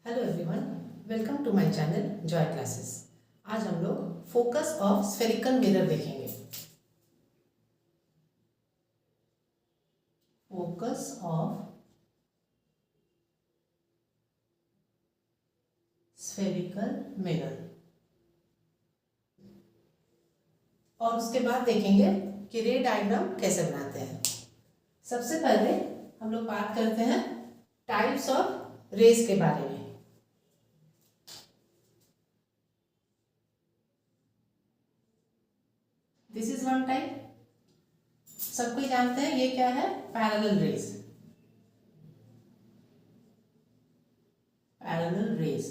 Hello everyone, welcome to my channel Joy Classes. आज हम लोग फोकस ऑफ स्फेरिकल मिरर देखेंगे। फोकस ऑफ स्फेरिकल मिरर और उसके बाद देखेंगे कि रे डायग्राम कैसे बनाते हैं। सबसे पहले हम लोग बात करते हैं टाइप्स ऑफ रेज के बारे में। दिस इज वन टाइप, सब कोई जानते हैं ये क्या है, पैरेलल रेज। पैरेलल रेज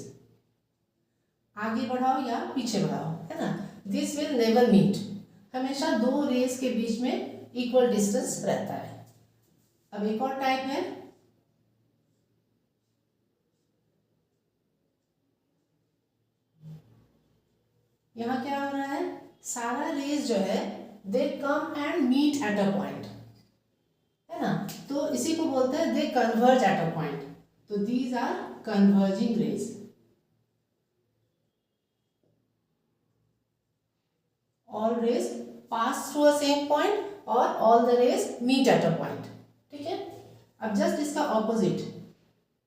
आगे बढ़ाओ या पीछे बढ़ाओ, है ना। दिस विल नेवर मीट, हमेशा दो रेज के बीच में इक्वल डिस्टेंस रहता है। अब एक और टाइप है यहाँ क्या हो रहा है, सारा रेज जो है they come and meet at a point, है ना। तो इसी को बोलते हैं they converge at a point. तो these are converging rays. All rays pass through a same point और all the rays meet at a point, ठीक है। अब जस्ट इसका ऑपोजिट,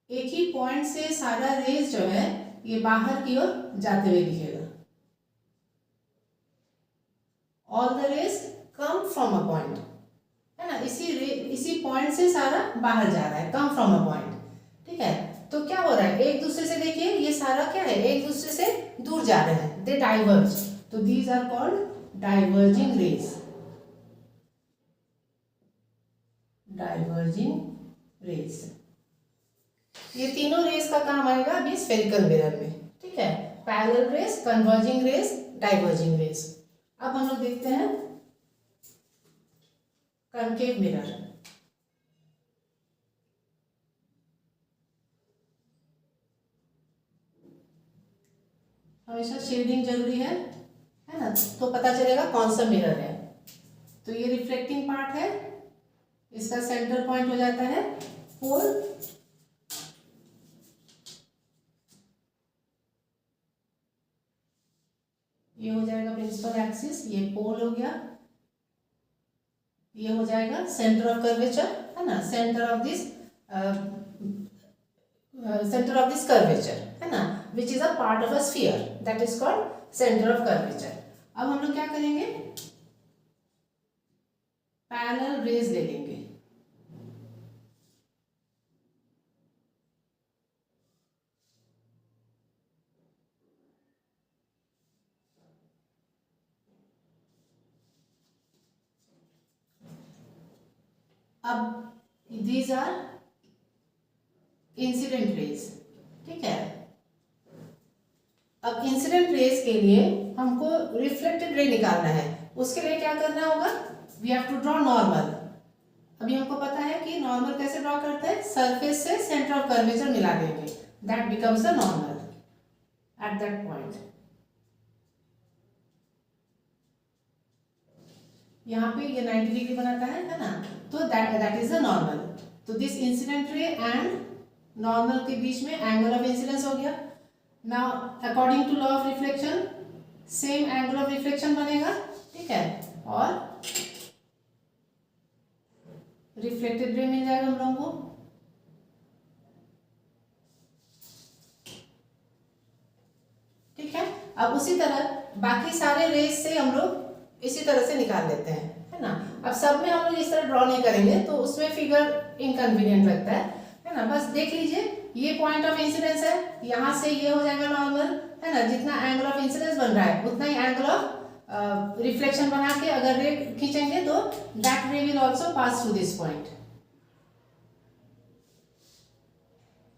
एक ही पॉइंट से सारा रेज जो है ये बाहर की ओर जाते हुए दिखेगा। All the rays come from a point, है ना। इसी पॉइंट से सारा बाहर जा रहा है, कम फ्रॉम अ पॉइंट, ठीक है। तो क्या हो रहा है, एक दूसरे से देखिए ये सारा क्या है, एक दूसरे से दूर जा रहे हैं, दे डाइवर्ज। तो these are called diverging rays. Diverging rays, ये तीनों रेज का काम आएगा अभी स्फेरिकल मिरर में, ठीक है। Parallel rays, converging rays, diverging rays. अब हम लोग देखते हैं कनकेव मिरर। हमेशा शेडिंग जरूरी है ना, तो पता चलेगा कौन सा मिरर है। तो ये रिफ्लेक्टिंग पार्ट है, इसका सेंटर पॉइंट हो जाता है पोल। ये हो जाएगा प्रिंसिपल एक्सिस, ये पोल हो गया। ये हो जाएगा सेंटर ऑफ कर्वेचर, है ना, सेंटर ऑफ दिस कर्वेचर, है ना, which is a part of a sphere, that is called centre of curvature. अब हम लोग क्या करेंगे, पैरेलल रेज ले लेंगे। अब दीज आर इंसिडेंट रेज, ठीक है। अब इंसिडेंट रेज के लिए हमको रिफ्लेक्टेड रे निकालना है। उसके लिए क्या करना होगा, we have to draw normal. अभी हमको पता है कि नॉर्मल कैसे ड्रॉ करते हैं, सरफेस से सेंटर ऑफ कर्वेचर मिला देंगे, that becomes the normal at that point. यहाँ पे ये 90 डिग्री बनाता है ना, तो दैट इज द नॉर्मल। तो this incident ray and normal के बीच में एंगल ऑफ इंसिडेंस हो गया। Now according to law of reflection same angle of reflection बनेगा, ठीक है, और रिफ्लेक्टेड रे मिल जाएगा हम लोगों को। ठीक है, अब उसी तरह बाकी सारे रेज से हम लोग इसी तरह से निकाल लेते हैं, है ना। अब सब में हम लोग इस तरह ड्रॉ नहीं करेंगे तो उसमें फिगर इनकन्वीनियंट लगता है ना। बस देख लीजिए, ये पॉइंट ऑफ इंसिडेंस है, यहाँ से ये हो जाएगा नॉर्मल, है ना। जितना एंगल ऑफ इंसिडेंस बन रहा है उतना ही एंगल ऑफ रिफ्लेक्शन बना के अगर रे खींचेंगे तो दैट रे will also pass through this point,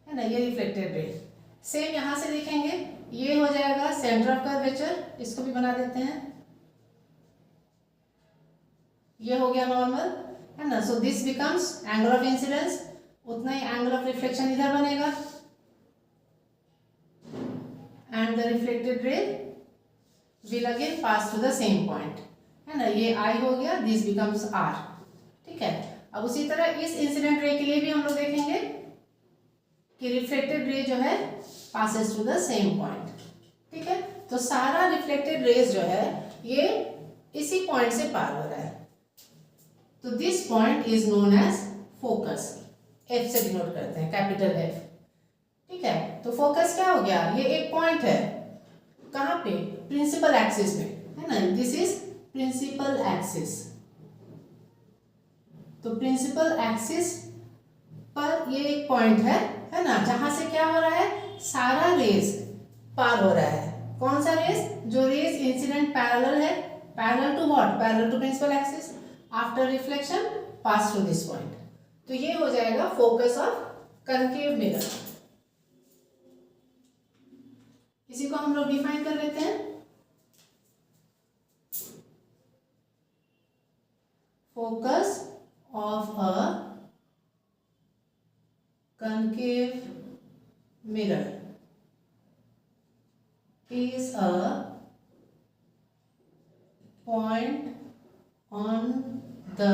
है ना। ये रिफ्लेक्टेड रे सेम यहाँ से देखेंगे, ये हो जाएगा सेंटर ऑफ कर्वेचर, इसको भी बना देते हैं। ये हो गया नॉर्मल, है ना। So this becomes angle of incidence, उतना ही एंगल ऑफ रिफ्लेक्शन इधर बनेगा and the reflected ray will again pass through the same point, है ना। ये आई हो गया, दिस बिकम्स आर, ठीक है। अब उसी तरह इस इंसिडेंट रे के लिए भी हम लोग देखेंगे कि रिफ्लेक्टेड रे जो है passes to the same point. ठीक है, तो सारा रिफ्लेक्टेड रेज जो है ये इसी पॉइंट से पार हो रहा है। तो this point is known as focus, F से डिनोट करते हैं, कैपिटल एफ। ठीक है, तो फोकस क्या हो गया, ये एक पॉइंट है कहाँ पे, प्रिंसिपल एक्सिस में, है ना, दिस इज प्रिंसिपल एक्सिस। तो प्रिंसिपल एक्सिस पर ये एक पॉइंट है ना, जहां से क्या हो रहा है, सारा रेज पार हो रहा है। कौन सा रेज, जो रेज इंसिडेंट पैरेलल है, parallel to what, parallel to principal axis, after reflection pass through this point. तो ये हो जाएगा फोकस ऑफ कनकेव मिरर। इसी को हम लोग डिफाइन कर लेते हैं, focus of a concave mirror is a point on the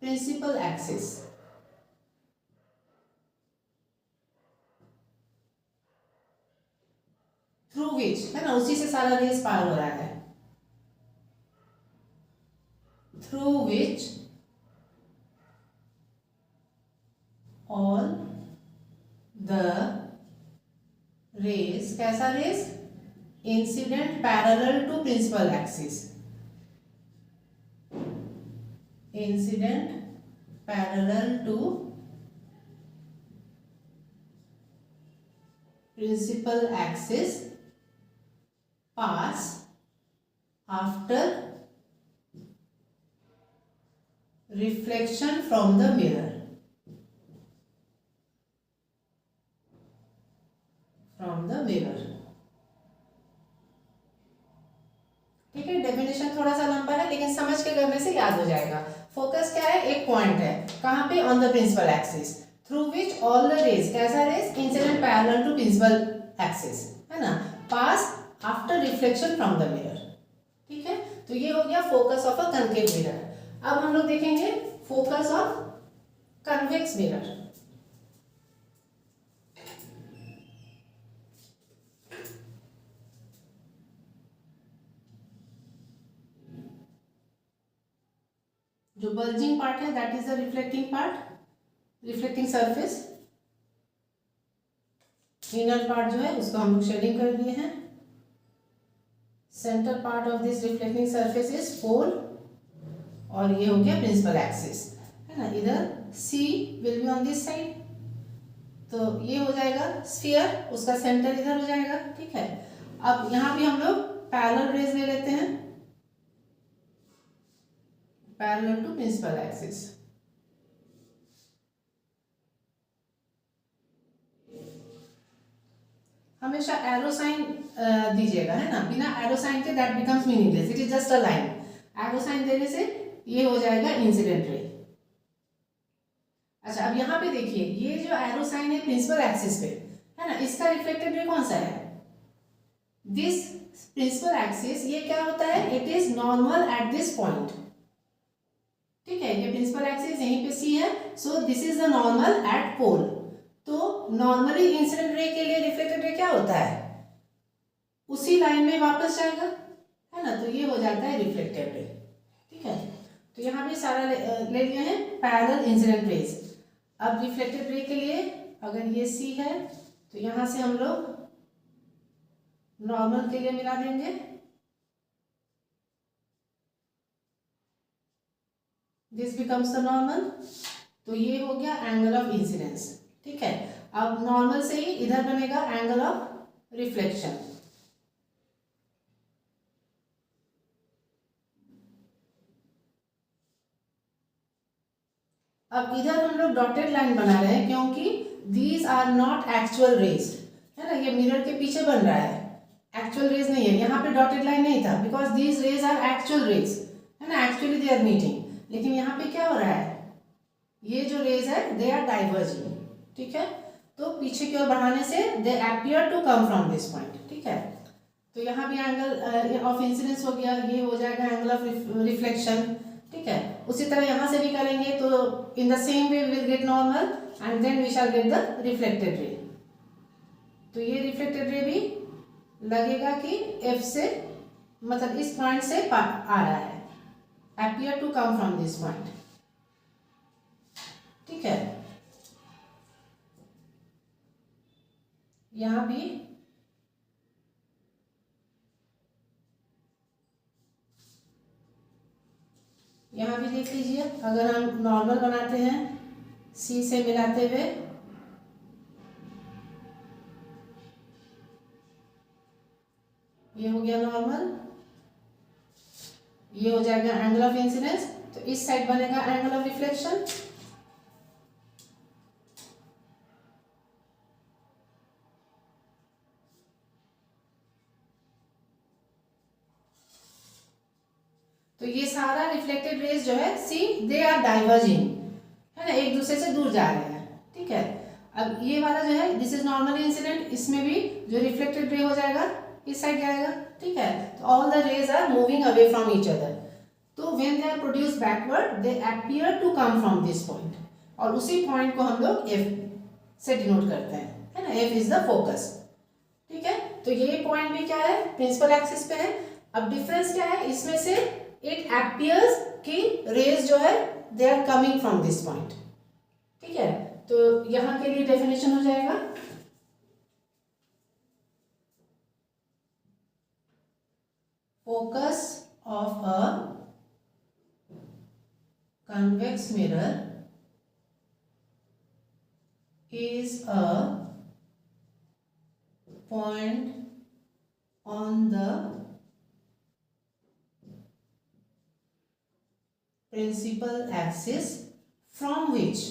principal axis through which, है ना, उसी से सारा रेस पार हो रहा है, through which all the rays, कैसा rays, incident parallel to principal axis, incident parallel to principal axis pass after reflection from the mirror, from the mirror. ठीक है, डेफिनेशन थोड़ा सा लंबा है लेकिन समझ के करने से याद हो जाएगा। फोकस क्या है, एक पॉइंट है कहां पे, on the principal axis, through which all the rays, कैसा rays, incident parallel to principal axis, है ना, pass after reflection from the mirror. ठीक है, तो ये हो गया focus of a concave mirror. अब हम लोग देखेंगे फोकस ऑफ कन्वेक्स मिरर। जो बल्जिंग पार्ट है that is the reflecting part, reflecting surface. Inner part जो है उसको हम लोग शेडिंग कर दिए हैं। Centre part of this reflecting surface is pole, और ये हो गया प्रिंसिपल एक्सिस, है ना। इधर C will be on this side, तो ये हो जाएगा स्फीयर, उसका सेंटर इधर हो जाएगा। ठीक है, अब यहाँ भी हम लोग पैरेलल रेज ले लेते हैं, पैरेलल टू प्रिंसिपल एक्सिस। हमेशा एरो साइन दीजिएगा, है ना, बिना एरो साइन के that becomes meaningless, it is just a line. Arrow sign देने से ये हो जाएगा इंसिडेंट रे। अच्छा, अब यहाँ पे देखिए, ये जो एरो साइन है प्रिंसिपल एक्सिस पे, है ना, इसका रिफ्लेक्टेड रे कौन सा है, दिस प्रिंसिपल एक्सिस। ये क्या होता है, it is normal at this point. ठीक है, ये प्रिंसिपल एक्सिस यहीं पे C है, so this is the normal at pole. तो नॉर्मली इंसिडेंट रे के लिए रिफ्लेक्टेड रे क्या होता है, उसी लाइन में वापस जाएगा, है ना, तो ये हो जाता है रिफ्लेक्टेड रे। ठीक है, तो यहाँ पे सारा ले लिए हैं पैरेलल इंसिडेंट रेज। अब रिफ्लेक्टेड रे के लिए अगर ये C है तो यहाँ से हम लोग नॉर्मल के लिए मिला देंगे, दिस बिकम्स द नॉर्मल, तो ये हो गया एंगल ऑफ इंसिडेंस। ठीक है, अब नॉर्मल से ही इधर बनेगा एंगल ऑफ रिफ्लेक्शन। अब इधर हम लोग डॉटेड लाइन बना रहे हैं क्योंकि these are not actual rays, है ना, ये मिरर के पीछे बन रहा है, एक्चुअल रेज नहीं है। यहाँ पे डॉटेड लाइन नहीं था because these rays are actual rays, है ना, एक्चुअली दे आर मीटिंग। लेकिन यहाँ पे क्या हो रहा है, ये जो रेज है दे आर डाइवर्जिंग। ठीक है, तो पीछे की ओर बढ़ाने से they appear to come from this point. ठीक है, तो यहाँ भी एंगल ऑफ इंसिडेंस हो गया, ये हो जाएगा एंगल ऑफ रिफ्लेक्शन। ठीक है, उसी तरह यहाँ से भी करेंगे तो in the same way we will get normal and then we shall get the reflected ray. तो ये रिफ्लेक्टेड रे भी लगेगा कि F से मतलब इस पॉइंट से आ रहा है, appear to come from this point। ठीक है, यहाँ भी देख लीजिए, अगर हम नॉर्मल बनाते हैं C से मिलाते हुए, ये हो गया नॉर्मल, ये हो जाएगा एंगल ऑफ इंसिडेंस, तो इस साइड बनेगा एंगल ऑफ रिफ्लेक्शन। तो ये सारा रिफ्लेक्टेड रेज जो है सी दे आर डाइवर्जिंग, है ना, एक दूसरे से दूर जा रहे हैं। ठीक है, अब ये वाला जो है दिस इज नॉर्मली इंसिडेंट, इसमें भी जो रिफ्लेक्टेड रे हो जाएगा इस साइड जाएगा। ठीक है, तो all the rays are moving away from each other, तो when they are produced backward they appear to come from this point, और उसी पॉइंट को हम लोग एफ से डिनोट करते हैं, है ना, एफ इज द फोकस। ठीक है, तो ये पॉइंट भी क्या है, प्रिंसिपल एक्सिस पे है। अब डिफरेंस क्या है इसमें से, इट appears कि रेज जो है they are coming from this point. ठीक है, तो यहां के लिए डेफिनेशन हो जाएगा, focus of a convex mirror is a point on the principal axis from which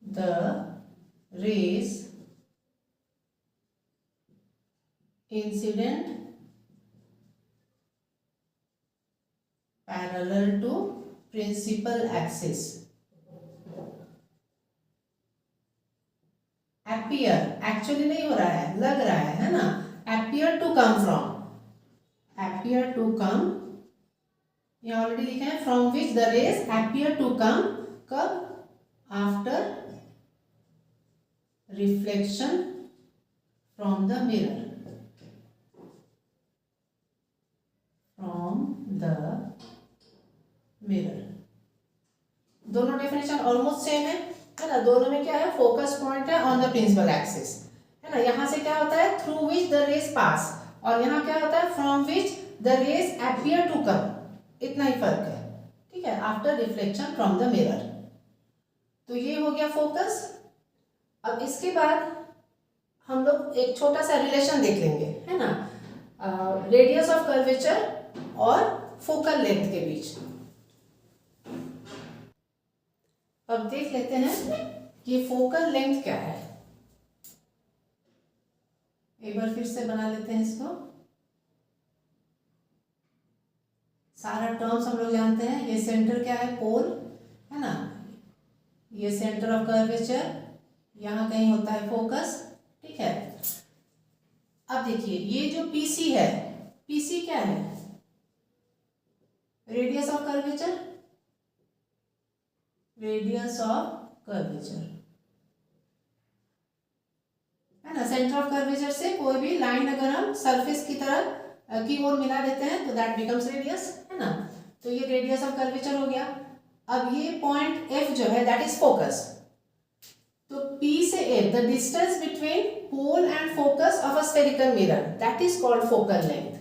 the rays incident parallel to principal axis appear, actually नहीं हो रहा है, लग रहा है ना, appear to come from, appear to come, ये ऑलरेडी लिखा है, from which the rays appear to come, कब, after reflection from the mirror, from the mirror। दोनों डेफिनेशन ऑलमोस्ट सेम है ना, दोनों में क्या है, फोकस पॉइंट है ऑन द प्रिंसिपल एक्सिस, है ना, यहाँ से क्या होता है, through which the rays pass, और यहाँ क्या होता है, from which the rays appear to come, इतना ही फर्क है। ठीक है, after reflection from the mirror. तो ये हो गया फोकस। अब इसके बाद हम लोग एक छोटा सा रिलेशन देख लेंगे, है ना, रेडियस ऑफ कर्वेचर और फोकल लेंथ के बीच। अब देख लेते हैं ये फोकल लेंथ क्या है, एक बार फिर से बना लेते हैं इसको। सारा टर्म्स हम लोग जानते हैं, ये सेंटर क्या है, पोल, है ना, ये सेंटर ऑफ कर्वेचर, यहाँ कहीं होता है फोकस। ठीक है, अब देखिए ये जो पीसी है, पीसी क्या है, radius of curvature, radius of curvature, है ना, सेंटर ऑफ कर्वेचर से कोई भी लाइन अगर हम सरफेस की तरफ की ओर मिला देते हैं तो दैट बिकम्स रेडियस, है ना, तो ये रेडियस ऑफ कर्वेचर हो गया। अब ये पॉइंट एफ जो है दैट इज फोकस, तो P से F the distance between pole and focus of a spherical mirror that is called focal length.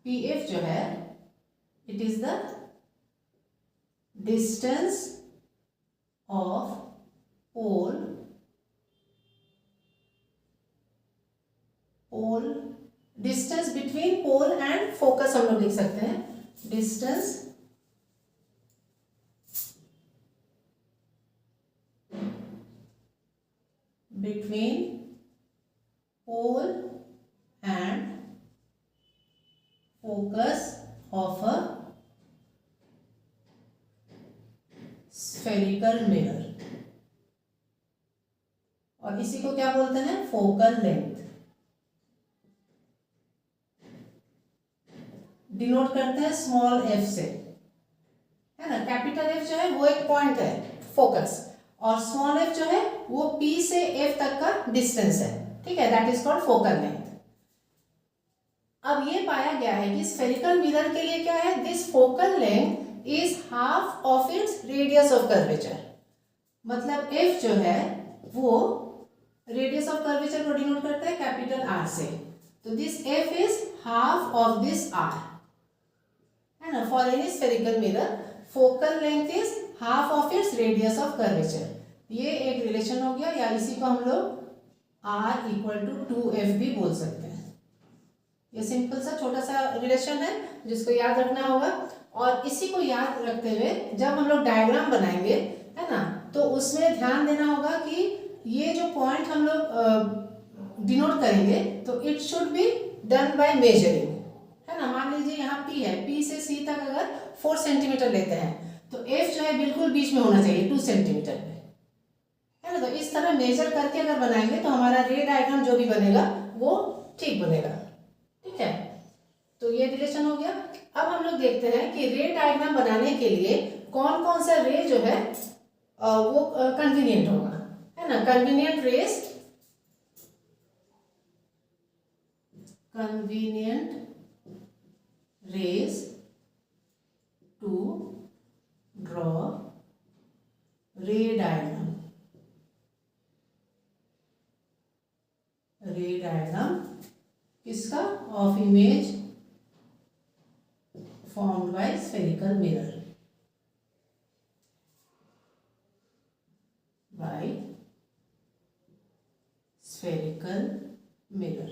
PF जो है it is the distance of pole distance between pole and focus हम लोग लिख सकते हैं, distance between pole and focus of a spherical mirror, और इसी को क्या बोलते हैं, फोकल लेंथ। डिनोट करते हैं स्मॉल एफ से, है ना। कैपिटल एफ जो है वो एक पॉइंट है फोकस, और स्मॉल एफ जो है वो पी से एफ तक का डिस्टेंस है, ठीक है, that is called focal length. अब ये पाया गया है कि स्फेरिकल मिरर के लिए क्या है, this focal length is half of its radius of curvature. मतलब एफ जो है वो रेडियस ऑफ कर्वेचर को डिनोट करता है कैपिटल आर से, तो this F is half of this R, है ना। For any spherical mirror focal length is half of its radius of curvature. ये एक रिलेशन हो गया, या इसी को हम लोग R इक्वल टू 2F भी बोल सकते हैं। ये सिंपल सा छोटा सा रिलेशन है जिसको याद रखना होगा, और इसी को याद रखते हुए जब हम लोग डायग्राम बनाएंगे, है ना, तो उसमें ध्यान देना होगा कि ये जो पॉइंट हम लोग डिनोट करेंगे तो it should be done by measuring, है ना। मान लीजिए यहाँ P है, P से C तक अगर 4 सेंटीमीटर लेते हैं तो F जो है बिल्कुल बीच में होना चाहिए 2 सेंटीमीटर पे, है ना। तो इस तरह मेजर करके अगर बनाएंगे तो हमारा रे डायग्राम जो भी बनेगा वो ठीक बनेगा, ठीक है। तो ये रिलेशन हो गया। अब हम लोग देखते हैं कि रे डायग्राम बनाने के लिए कौन कौन सा रे जो है वो कन्वीनियंट होगा, है ना। Convenient rays to draw ray diagram किसका, of image formed by spherical mirror, by spherical mirror।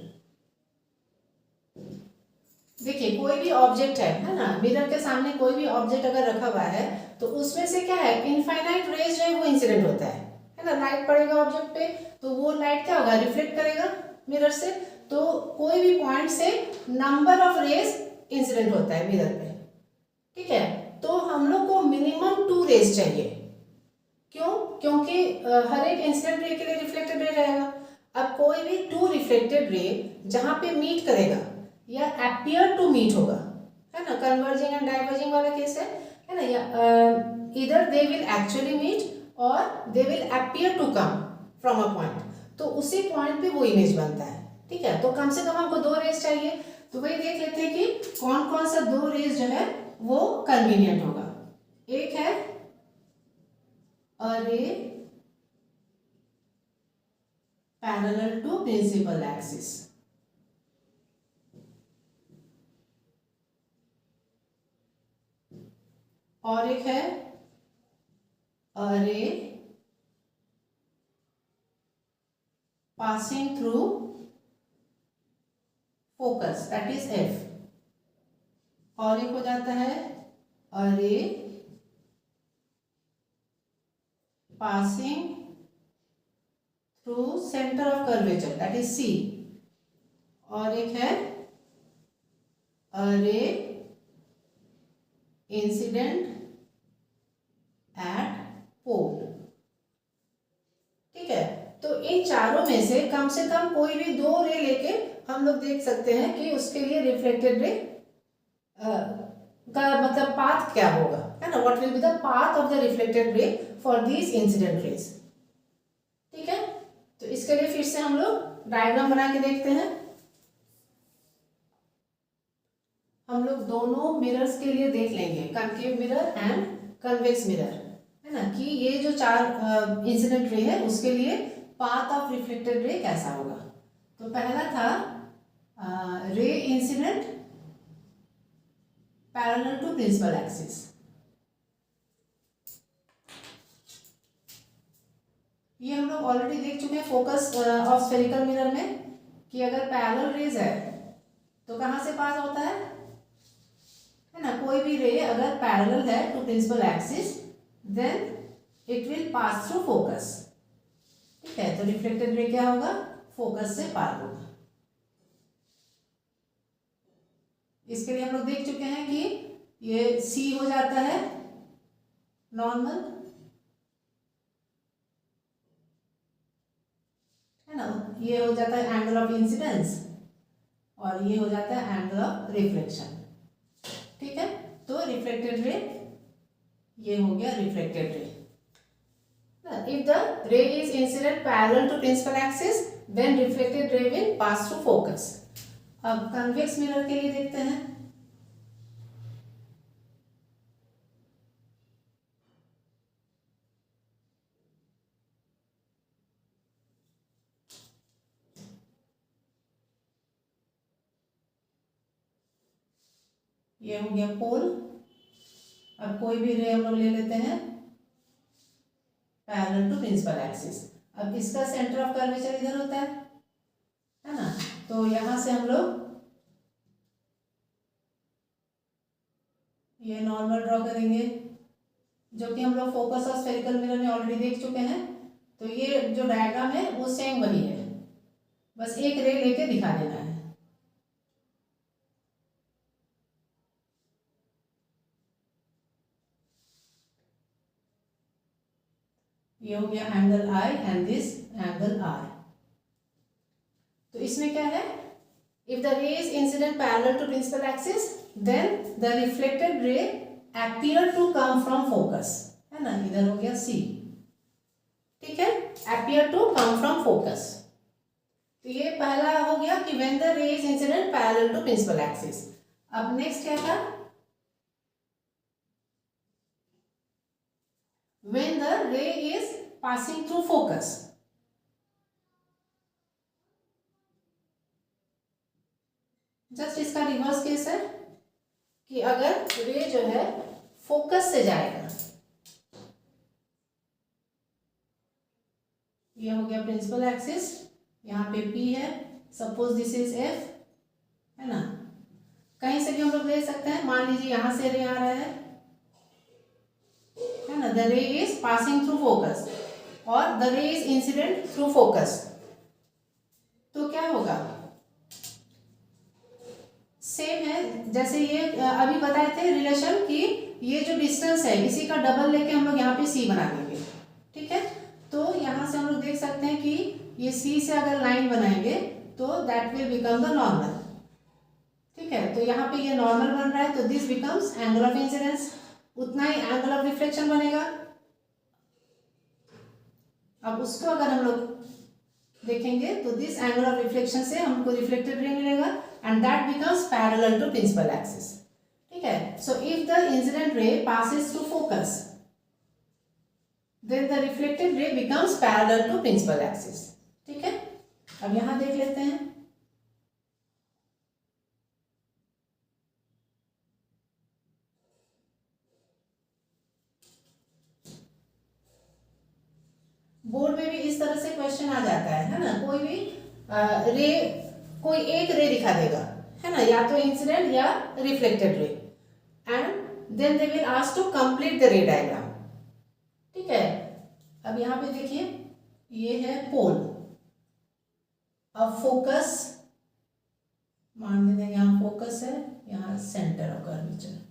देखिए कोई भी ऑब्जेक्ट है ना, मिरर के सामने कोई भी ऑब्जेक्ट अगर रखा हुआ है तो उसमें से क्या है, इनफाइनाइट रेज जो है वो इंसिडेंट होता है ना। लाइट पड़ेगा ऑब्जेक्ट पे तो वो लाइट क्या होगा, रिफ्लेक्ट करेगा मिरर से, तो कोई भी पॉइंट से नंबर ऑफ रेज इंसिडेंट होता है मिरर पे, ठीक है। तो हम लोग को मिनिमम 2 रेज चाहिए, क्यों, क्योंकि हर एक इंसिडेंट रे के लिए रिफ्लेक्टेड रे रहेगा। अब कोई भी 2 रिफ्लेक्टेड रे जहां पे मीट करेगा या अपीयर टू मीट होगा, है ना, कन्वर्जिंग एंड डाइवर्जिंग वाला केस है ना, या इधर दे विल एक्चुअली मीट और they will appear to come from a point, तो उसी पॉइंट पे वो इमेज बनता है, ठीक है। तो कम से कम हमको 2 रेज चाहिए, तो वही देख लेते हैं कि कौन कौन सा 2 रेज जो है वो कन्वीनियंट होगा। एक है अरे पैरेलल टू प्रिंसिपल एक्सिस, और एक है अरे passing through focus, that is F, और एक हो जाता है अरे passing through centre of curvature, that is C, और एक है अरे इंसिडेंट एट पोल, ठीक है। तो इन चारों में से कम कोई भी 2 रे लेके हम लोग देख सकते हैं कि उसके लिए रिफ्लेक्टेड रे का मतलब पाथ क्या होगा, है ना, what will be the path of the reflected रे फॉर दीज इंसिडेंट रेज, ठीक है। तो इसके लिए फिर से हम लोग डायग्राम बना के देखते हैं। हम लोग दोनों मिरर्स के लिए देख लेंगे, concave mirror and convex mirror, है ना, कि ये जो 4 इंसिडेंट रे है उसके लिए पाथ ऑफ रिफ्लेक्टेड रे कैसा होगा। तो पहला था ray incident parallel to principal axis. ये हम लोग ऑलरेडी देख चुके हैं फोकस ऑफ स्फेरिकल मिरर में कि अगर पैरेलल रेज है तो कहाँ से पास होता है ना, कोई भी रे अगर पैरेलल है to principal axis then it will pass through focus, ठीक है। तो रिफ्लेक्टेड रे क्या होगा, फोकस से पार होगा। इसके लिए हम लोग देख चुके हैं कि ये C हो जाता है नॉर्मल, है ना, ये हो जाता है एंगल ऑफ इंसिडेंस और ये हो जाता है एंगल ऑफ रिफ्लेक्शन, ठीक है, तो रिफ्लेक्टेड रे ये हो गया reflected ray. If the ray is incident parallel to principal axis then reflected ray will pass through focus. अब कन्वेक्स मिरर के लिए देखते हैं। ये हो गया पोल। अब कोई भी रे हम लोग ले लेते हैं पैरेलल टू प्रिंसिपल एक्सिस। अब इसका सेंटर ऑफ कर्वेचर इधर होता है ना, तो यहां से हम लोग ये नॉर्मल ड्रॉ करेंगे, जो कि हम लोग फोकस और स्फेरिकल मिरर में ऑलरेडी देख चुके हैं। तो ये जो डायग्राम है वो सेम वही है, बस एक रे लेके दिखा देना है। ये हो गया angle I and this angle R. तो इसमें क्या है, if the ray is incident parallel to principal axis then the reflected ray appear to come from focus, है ना, इधर हो गया C, ठीक है, appear to come from focus। तो ये पहला हो गया कि when the ray is incident parallel to principal axis। अब नेक्स्ट क्या था, when the ray is passing through focus। Just इसका रिवर्स केस है कि अगर रे जो है फोकस से जाएगा, ये हो गया प्रिंसिपल एक्सिस, यहाँ पे P है, सपोज दिस इज F, है ना, कहीं से भी हम लोग ले सकते हैं। मान लीजिए यहां से रे आ रहा है ना, the ray is passing through focus और the ray is incident through focus, तो क्या होगा, सेम है जैसे ये अभी बताए थे रिलेशन कि ये जो डिस्टेंस है इसी का डबल लेके हम लोग यहाँ पे C बना देंगे, ठीक है। तो यहाँ से हम लोग देख सकते हैं कि ये C से अगर लाइन बनाएंगे तो that will become the normal, ठीक है। तो यहाँ पे ये नॉर्मल बन रहा है तो this becomes angle of incidence, उतना ही एंगल ऑफ रिफ्लेक्शन बनेगा। अब उसको अगर हम लोग देखेंगे तो दिस एंगल ऑफ रिफ्लेक्शन से हमको रिफ्लेक्टेड रे मिलेगा and that becomes parallel to principal axis, ठीक है। So if the incident ray passes through focus then the reflected ray becomes parallel to principal axis, ठीक है। अब यहां देख लेते हैं, बोर्ड में भी इस तरह से क्वेश्चन आ जाता है ना, कोई भी रे, कोई एक रे दिखा देगा, है ना, या तो इंसिडेंट या reflected ray, and then they will ask to complete the ray diagram, ठीक है। अब यहाँ पे देखिए ये है पोल, अब फोकस मान लेते हैं, यहाँ फोकस है, यहाँ सेंटर ऑफ कर्वेचर,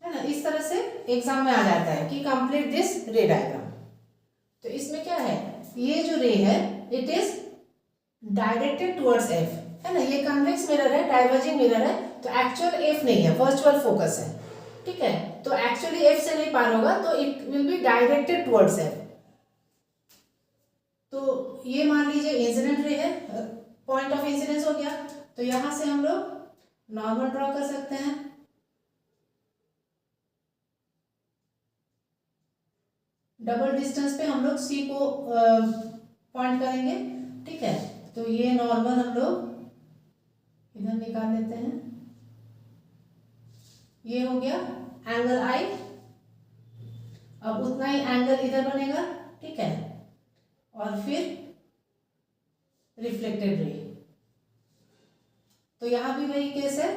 है ना। इस तरह से एग्जाम में आ जाता है कि कंप्लीट दिस रे डायग्राम। तो इसमें क्या है, ये जो रे है it is directed towards F, है ना, ये कन्वेक्स मिरर है, डाइवर्जिंग मिरर है, तो एक्चुअल F नहीं है, वर्चुअल फोकस है, ठीक है। तो एक्चुअली F से नहीं पार होगा तो it will be directed towards F। तो ये मान लीजिए इंसिडेंट रे है, पॉइंट ऑफ इंसिडेंस हो गया, तो यहां से हम लोग नॉर्मल ड्रॉ कर सकते हैं, डबल डिस्टेंस पे हम लोग C को पॉइंट करेंगे, ठीक है। तो ये नॉर्मल हम लोग इधर निकाल लेते हैं, ये हो गया एंगल I, अब उतना ही एंगल इधर बनेगा, ठीक है, और फिर रिफ्लेक्टेड रे। तो यहां भी वही केस है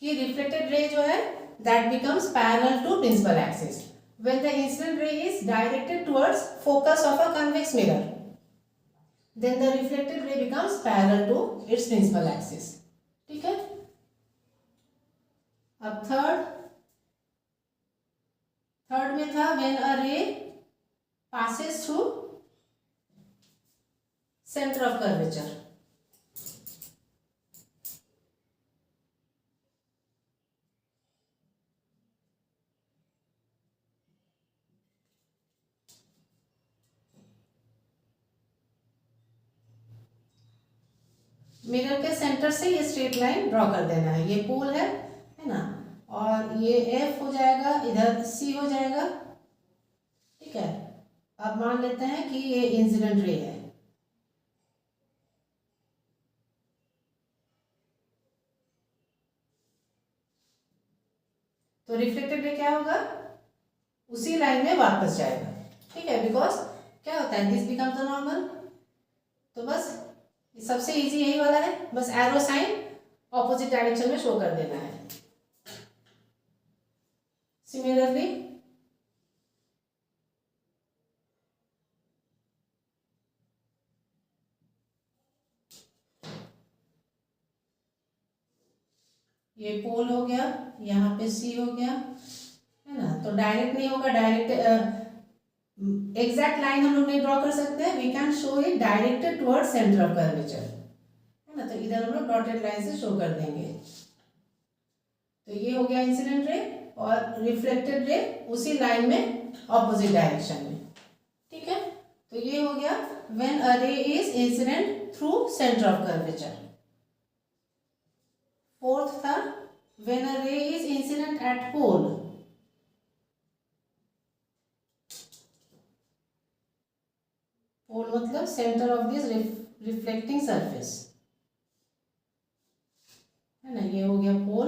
कि रिफ्लेक्टेड रे जो है that becomes parallel to principal axis when the incident ray is directed towards focus of a convex mirror, then the reflected ray becomes parallel to its principal axis, ठीक है। अब third में था when a ray passes through centre of curvature. Mirror के centre से ये straight line draw कर देना है। ये पोल है ना, और ये एफ हो जाएगा, इधर सी हो जाएगा। ठीक है, अब मान लेते हैं कि ये इंसिडेंट रे है। तो रिफ्लेक्टेड रे क्या होगा, उसी लाइन में वापस जाएगा। ठीक है, बिकॉज क्या होता है, दिस बिकम्स द नॉर्मल। तो बस सबसे इजी यही वाला है, बस एरो साइन ऑपोजिट डायरेक्शन में शो कर देना है। सिमिलरली ये पोल हो गया, यहाँ पे सी हो गया, है ना। तो डायरेक्ट नहीं होगा, डायरेक्ट एग्जैक्ट लाइन हम लोग नहीं ड्रॉ कर सकते हैं। We can show it directed toward centre of curvature, है ना। तो इधर हम लोग डॉटेड लाइन से शो कर देंगे। तो ये हो गया इंसिडेंट रे, और रिफ्लेक्टेड रे उसी लाइन में ऑपोजिट डायरेक्शन में। ठीक है, तो ये हो गया व्हेन अ रे is incident through centre of curvature. Fourth था व्हेन अ रे इज इंसिडेंट एट पोल। पोल मतलब centre of this reflecting surface, है ना। ये हो गया पोल।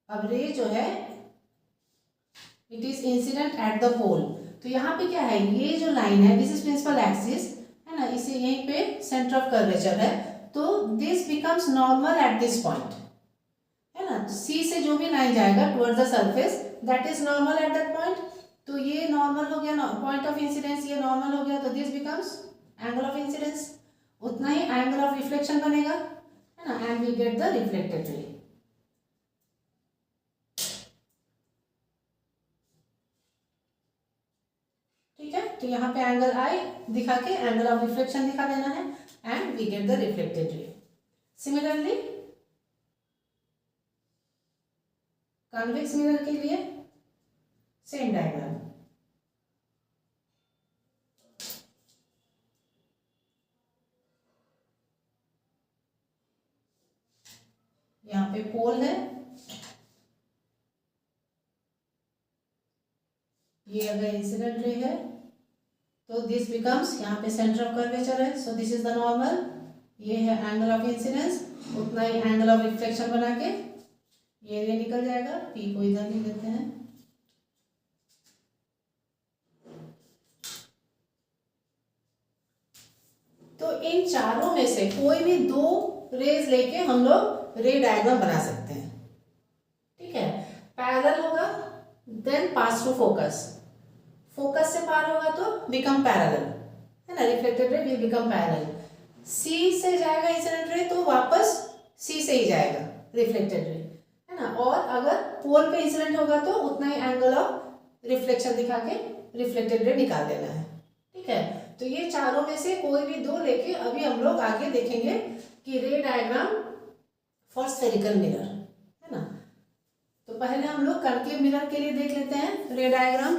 अब रे जो है it is incident at the pole. तो यहाँ पे क्या है, ये जो लाइन है दिस इज प्रिंसिपल एक्सिस, है ना। इसे यहीं पे सेंटर ऑफ कर्वेचर है, तो this becomes normal at this point, है ना। तो सी से जो भी लाइन जाएगा towards the surface that is normal at that point. तो ये नॉर्मल हो गया, पॉइंट ऑफ इंसिडेंस ये नॉर्मल हो गया, तो this becomes angle of incidence. उतना ही एंगल ऑफ रिफ्लेक्शन बनेगा, है ना, and we get the reflected ray. ठीक है, तो यहाँ पे एंगल आई दिखा के एंगल ऑफ रिफ्लेक्शन दिखा देना है, and we get the reflected ray. Similarly convex mirror के लिए सेम डायग्राम। यहाँ पे पोल है, ये अगर इंसिडेंट रे है तो दिस बिकम्स, यहाँ पे सेंटर ऑफ कर्वेचर है, so this is the normal. ये है एंगल ऑफ इंसिडेंस, उतना ही एंगल ऑफ रिफ्लेक्शन बना के ये रे निकल जाएगा। पी को इधर लिख देते हैं। तो इन चारों में से कोई भी दो रेज लेके हम लोग रे डायग्राम बना सकते हैं। ठीक है, पैरेलल होगा then pass to focus, focus से पार होगा तो बिकम पैरेलल, है ना। Reflected ray will become parallel. सी से जाएगा इंसिडेंट रे तो वापस सी से ही जाएगा रिफ्लेक्टेड रे, है ना। और अगर पोल पे इंसिडेंट होगा तो उतना ही एंगल ऑफ रिफ्लेक्शन दिखा के रिफ्लेक्टेड रे निकाल देना है। ठीक है, तो ये चारों में से कोई भी दो लेके अभी हम लोग आगे देखेंगे कि रे डायग्राम फॉर स्फेरिकल मिरर, है ना। तो पहले हम लोग कनकेव मिरर के लिए देख लेते हैं रे डायग्राम।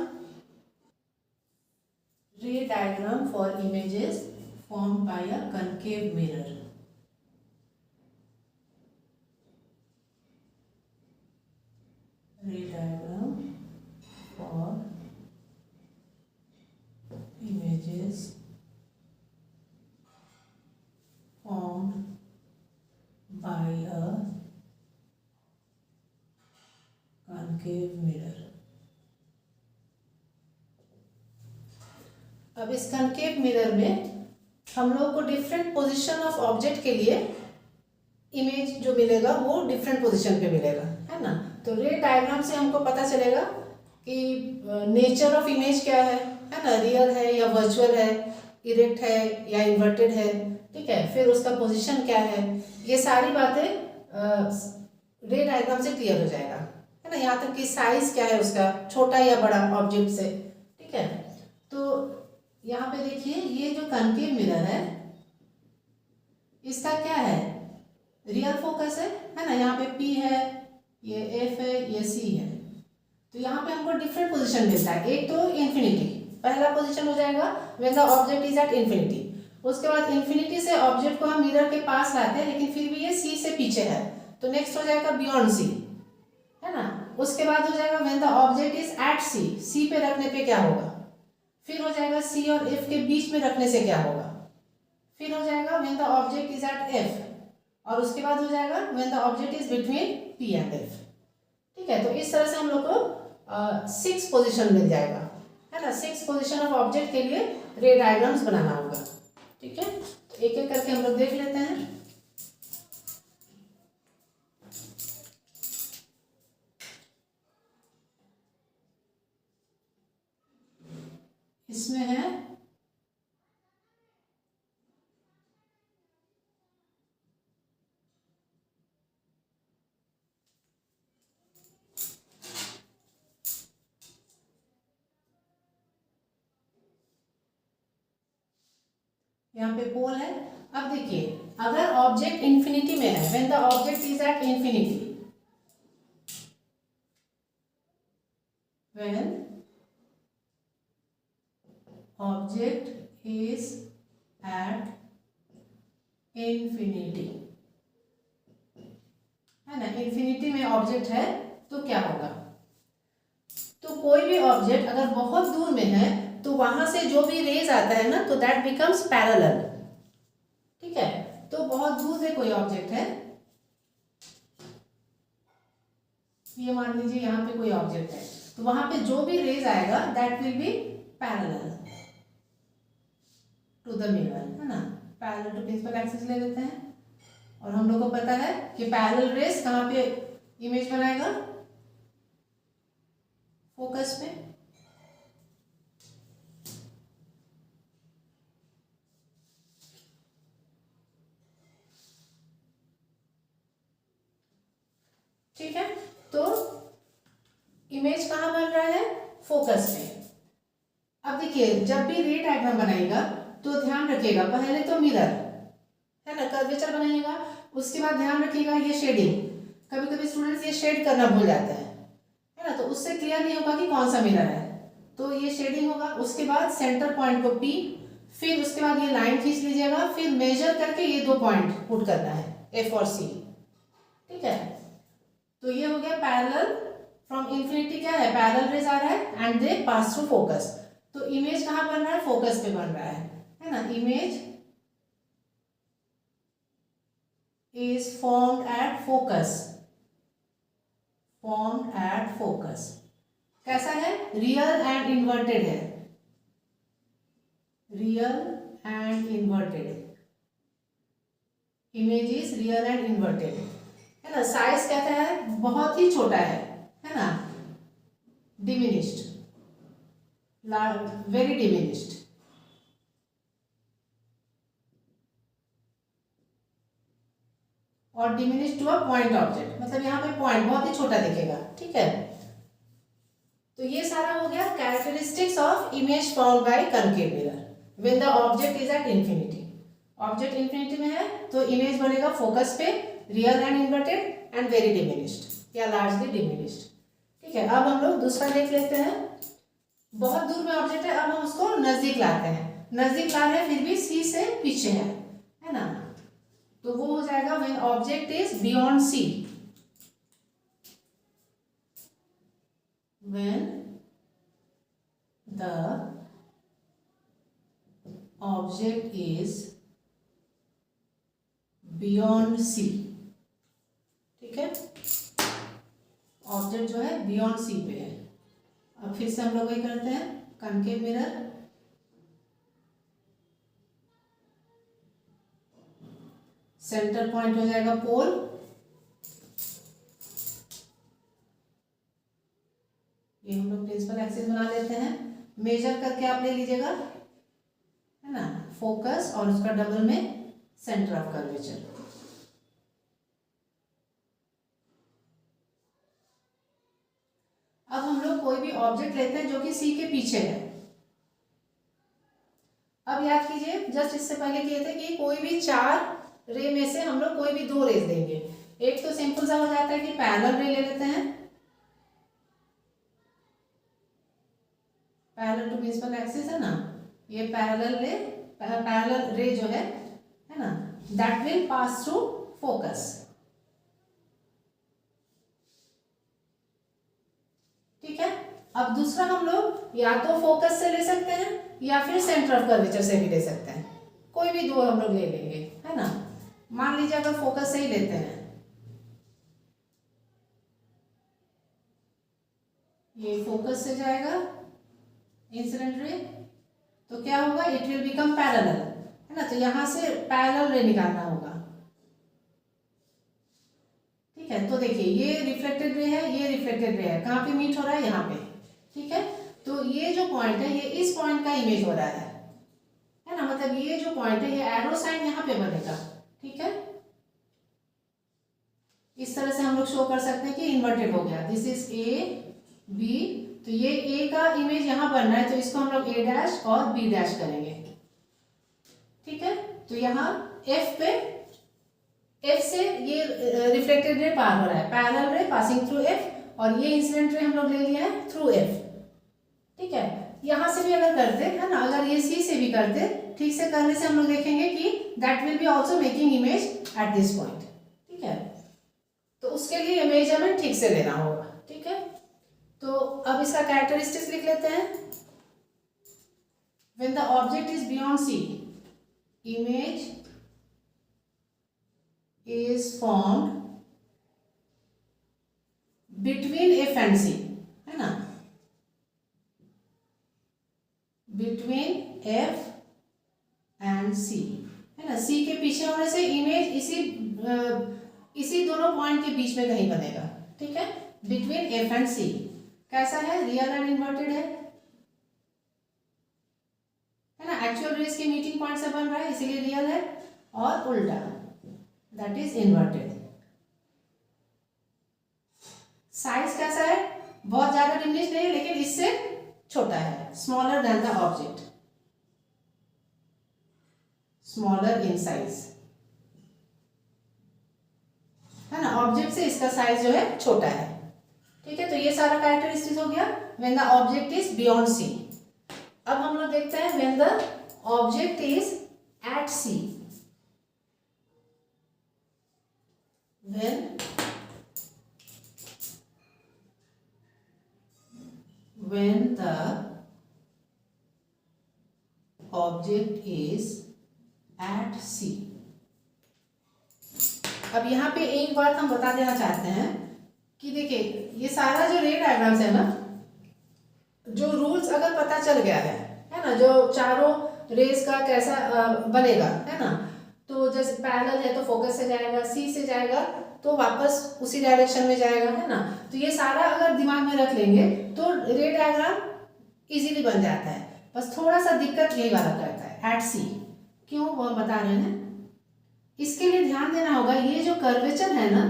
रे diagram for images formed by a concave mirror. Ray diagram for images formed by a concave mirror. अब इस कनकेव मिरर में हम लोग को डिफरेंट पोजीशन ऑफ ऑब्जेक्ट के लिए इमेज जो मिलेगा वो डिफरेंट पोजीशन पे मिलेगा, है ना। तो रे डायग्राम से हमको पता चलेगा कि नेचर ऑफ इमेज क्या है ना, रियल है या वर्चुअल है, इरेक्ट है या इन्वर्टेड है। ठीक है, फिर उसका पोजीशन क्या है, ये सारी बातें रे डायग्राम से क्लियर हो जाएगा, है ना। यहाँ तक कि साइज क्या है उसका, छोटा या बड़ा ऑब्जेक्ट से। ठीक है, तो यहाँ पे देखिए ये जो कनकेव मिरर है इसका क्या है, रियल फोकस है ना। यहाँ पे P है, ये F है, ये C है। तो यहाँ पे हमको डिफरेंट पोजीशन मिलता है। एक तो इन्फिनिटी, पहला पोजीशन हो जाएगा when the object is at infinity. उसके बाद इन्फिनिटी से ऑब्जेक्ट को हम मिरर के पास लाते हैं, लेकिन फिर भी ये C से पीछे है, तो नेक्स्ट हो जाएगा बियॉन्ड C, है ना। उसके बाद हो जाएगा when the object is at C, C पे रखने पे क्या होगा। फिर हो जाएगा C और F के बीच में रखने से क्या होगा। फिर हो जाएगा when the object is at F, और उसके बाद हो जाएगा when the object is between P and F। ठीक है, तो इस तरह से हम लोग को 6 पोजीशन मिल जाएगा, है ना। 6 पोजीशन ऑफ ऑब्जेक्ट के लिए रे डायग्राम्स बनाना होगा। ठीक है, तो एक एक करके हम लोग देख लेते हैं। इसमें है यहाँ पे पोल है। अब देखिए अगर ऑब्जेक्ट इंफिनिटी में है, when the object is at infinity, when object is at infinity, है ना। इंफिनिटी में ऑब्जेक्ट है तो क्या होगा, तो कोई भी ऑब्जेक्ट अगर बहुत दूर में है तो वहां से जो भी रेज आता है ना, तो दैट बिकम्स पैरेलल। ठीक है, तो बहुत दूर में कोई ऑब्जेक्ट है, ये मान लीजिए यहाँ पे कोई ऑब्जेक्ट है, तो वहां पे जो भी रेज आएगा that will be parallel to the mirror, है ना। पैरेलल टू प्रिंसिपल एक्सिस ले लेते हैं, और हम लोग को पता है कि पैरेलल रेज कहाँ पे इमेज बनाएगा, फोकस पे। ठीक है, तो इमेज कहाँ बन रहा है, फोकस में। अब देखिए जब भी रे डायग्राम बनाएगा तो ध्यान रखिएगा, पहले तो मिरर, है ना, कर्वेचर बनाइएगा। उसके बाद ध्यान रखिएगा ये शेडिंग, कभी कभी स्टूडेंट्स ये शेड करना भूल जाते हैं, है ना, तो उससे क्लियर नहीं होगा कि कौन सा मिरर है। तो ये शेडिंग होगा। उसके बाद सेंटर पॉइंट को P, फिर उसके बाद ये लाइन खींच लीजिएगा, फिर मेजर करके ये 2 पॉइंट पुट करना है, F और C। ठीक है, तो ये हो गया पैरेलल फ्रॉम इंफिनिटी, क्या है, पैरेलल रेज आ रहा है and they pass through focus. तो इमेज कहाँ बन रहा है, फोकस पे बन रहा है ना। Image is formed at focus, formed at focus। कैसा है, रियल एंड इन्वर्टेड है, real and inverted, image is real and inverted, है ना। साइज कहता है बहुत ही छोटा है ना, डिमिनिश्ड, वेरी डिमिनिश्ड। और diminish to a point object, मतलब यहाँ पे पॉइंट बहुत ही छोटा दिखेगा। ठीक है, तो ये सारा हो गया characteristics of image found by concave mirror when the object is at infinity. Object infinity में है तो इमेज बनेगा फोकस पे, real and inverted and very diminished या लार्जली डिमिनिश्ड। ठीक है, अब हम लोग दूसरा देख लेते हैं। बहुत दूर में ऑब्जेक्ट है, अब हम उसको नजदीक लाते हैं। नजदीक ला रहे हैं फिर भी C से पीछे है ना, तो वो हो जाएगा when object is beyond C, when the object is beyond C। ठीक है, ऑब्जेक्ट जो है बियॉन्ड C पे है। अब फिर से हम लोग वही करते हैं, कनकेव मिरर, सेंटर पॉइंट हो जाएगा पोल, ये हम लोग प्रिंसिपल एक्सिस बना लेते हैं। मेजर करके आप ले लीजिएगा, है ना, फोकस और उसका डबल में सेंटर ऑफ कर्वेचर। अब हम लोग कोई भी ऑब्जेक्ट लेते हैं जो कि C के पीछे है, अब याद कीजिए, जस्ट इससे पहले किए थे कि कोई भी 4 रे में से हम लोग कोई भी 2 रेज देंगे। एक तो सिंपल सा हो जाता है कि पैरेलल रे ले लेते हैं, पैरेलल टू प्रिंसिपल एक्सिस है ना, ये पैरेलल रे जो है ना, that will pass through focus. ठीक है, अब दूसरा हम लोग या तो फोकस से ले सकते हैं या फिर सेंटर ऑफ कर्वेचर से भी ले सकते हैं, कोई भी 2 हम लोग ले लेंगे, है ना। मान लीजिए अगर फोकस से ही लेते हैं, ये फोकस से जाएगा इंसिडेंट रे, तो क्या होगा, इट विल बिकम पैरेलल, है ना। तो यहां से पैरेलल रे निकालना होगा। ठीक है, तो देखिए ये रिफ्लेक्टेड रे है, ये रिफ्लेक्टेड रे है, कहाँ पे मीट हो रहा है, यहाँ पे। ठीक है, तो ये जो पॉइंट है, ये इस पॉइंट का इमेज हो रहा है ना, मतलब ये जो पॉइंट है, ये एरो साइन यहाँ पे बनेगा। ठीक है, इस तरह से हम लोग शो कर सकते हैं कि इन्वर्टेड हो गया, दिस इज ए बी, तो ये ए का इमेज यहाँ बनना है, तो इसको हम लोग ए डैश और बी डैश करेंगे। ठीक है, तो यहाँ एफ से ये रिफ्लेक्टेड रे पार हो रहा है, पैरेलल रे पासिंग थ्रू एफ, और ये इंसिडेंट रे हम लोग ले लिया है थ्रू एफ। ठीक है, यहां से भी अगर करते है ना, अगर ये सी से भी करते, ठीक से करने से हम लोग देखेंगे कि that will be also making image at this point. ठीक है, तो उसके लिए मेजरमेंट ठीक से लेना होगा। ठीक है, तो अब इसका कैरेक्टरिस्टिक्स लिख लेते हैं। When the object is beyond C, image is formed between F and C, है ना, between F and C, है ना। C के पीछे होने से इमेज इसी दोनों पॉइंट के बीच में कहीं बनेगा। ठीक है, between F and C कैसा है, रियल एंड इन्वर्टेड है ना, एक्चुअल रेज के मीटिंग पॉइंट से बन रहा है, इसीलिए रियल है, और उल्टा दैट इज इन्वर्टेड। साइज कैसा है, बहुत ज्यादा डिमिनिश नहीं है, लेकिन इससे छोटा है, smaller than the object, smaller in size, है ना, ऑब्जेक्ट से इसका साइज जो है छोटा है। ठीक है, तो ये सारा कैरेक्टरिस्टिक्स हो गया when the object is beyond C. अब हम लोग देखते हैं when the object is at C. when the object is at C। अब यहाँ पे एक बात हम बता देना चाहते हैं कि देखिए ये सारा जो रे डायग्राम्स है ना, जो रूल्स अगर पता चल गया है ना, जो चारों रेस का कैसा बनेगा, है ना, तो जैसे पैरेलल है तो फोकस से जाएगा, सी से जाएगा तो वापस उसी डायरेक्शन में जाएगा, है ना। तो ये सारा अगर दिमाग में रख लेंगे तो रे डायग्राम इजीली बन जाता है। बस थोड़ा सा दिक्कत यही वाला करता है एट सी, क्यों वो बता रहे हैं। इसके लिए ध्यान देना होगा, ये जो कर्वेचर है ना,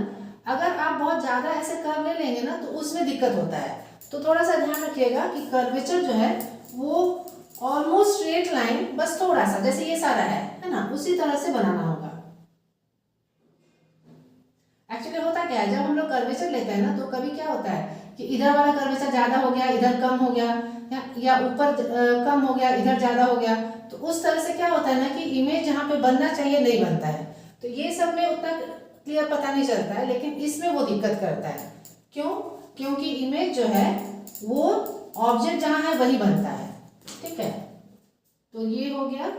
अगर आप बहुत ज़्यादा ऐसे कर्व ले लेंगे ना तो उसमें दिक्कत होता है। तो थोड़ा सा ध्यान रखिएगा कि कर्वेचर जो है वो ऑलमोस्ट स्ट्रेट लाइन, बस थोड़ा सा जैसे ये सारा है ना, उसी तरह से बनाना होगा। एक्चुअली होता क्या है, जब हम लोग कर्वेचर लेते हैं ना तो कभी क्या होता है कि इधर वाला कर्वेचर ज़्यादा हो गया, इधर कम हो गया, या ऊपर कम हो गया, इधर ज़्यादा हो गया, तो उस तरह से क्या होता है ना कि इमेज जहाँ पे बनना चाहिए नहीं बनता है। तो ये सब में उतना क्लियर पता नहीं चलता है, लेकिन इसमें वो दिक्कत करता है। क्यों? क्योंकि इमेज जो है वो ऑब्जेक्ट जहाँ है वही बनता है। ठीक है, तो ये हो गया।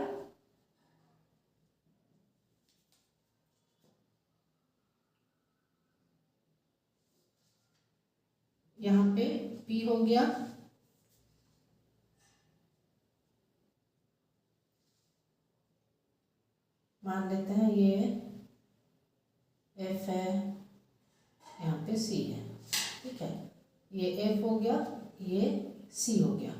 यहाँ पे P हो गया, मान लेते हैं ये F है, यहाँ पे C है। ठीक है, ये F हो गया, ये C हो गया।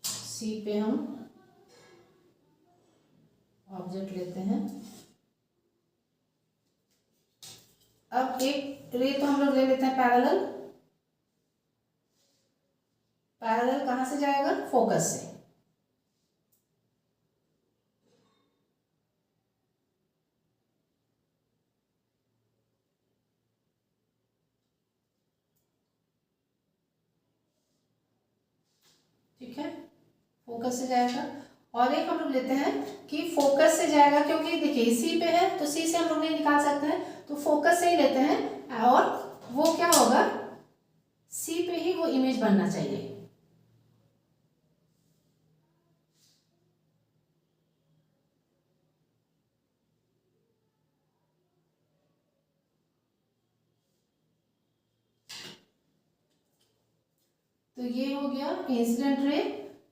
C पे हम ऑब्जेक्ट लेते हैं। अब एक रे तो हम लोग ले लेते हैं पैरेलल। पैरेलल कहाँ से जाएगा? फोकस से। ठीक है, फोकस से जाएगा। और एक हम लोग लेते हैं कि फोकस से जाएगा, क्योंकि देखिए सी पे है तो सी से हम लोग नहीं निकाल सकते हैं, तो फोकस से ही लेते हैं और वो क्या होगा, सी पे ही वो इमेज बनना चाहिए। तो ये हो गया incident ray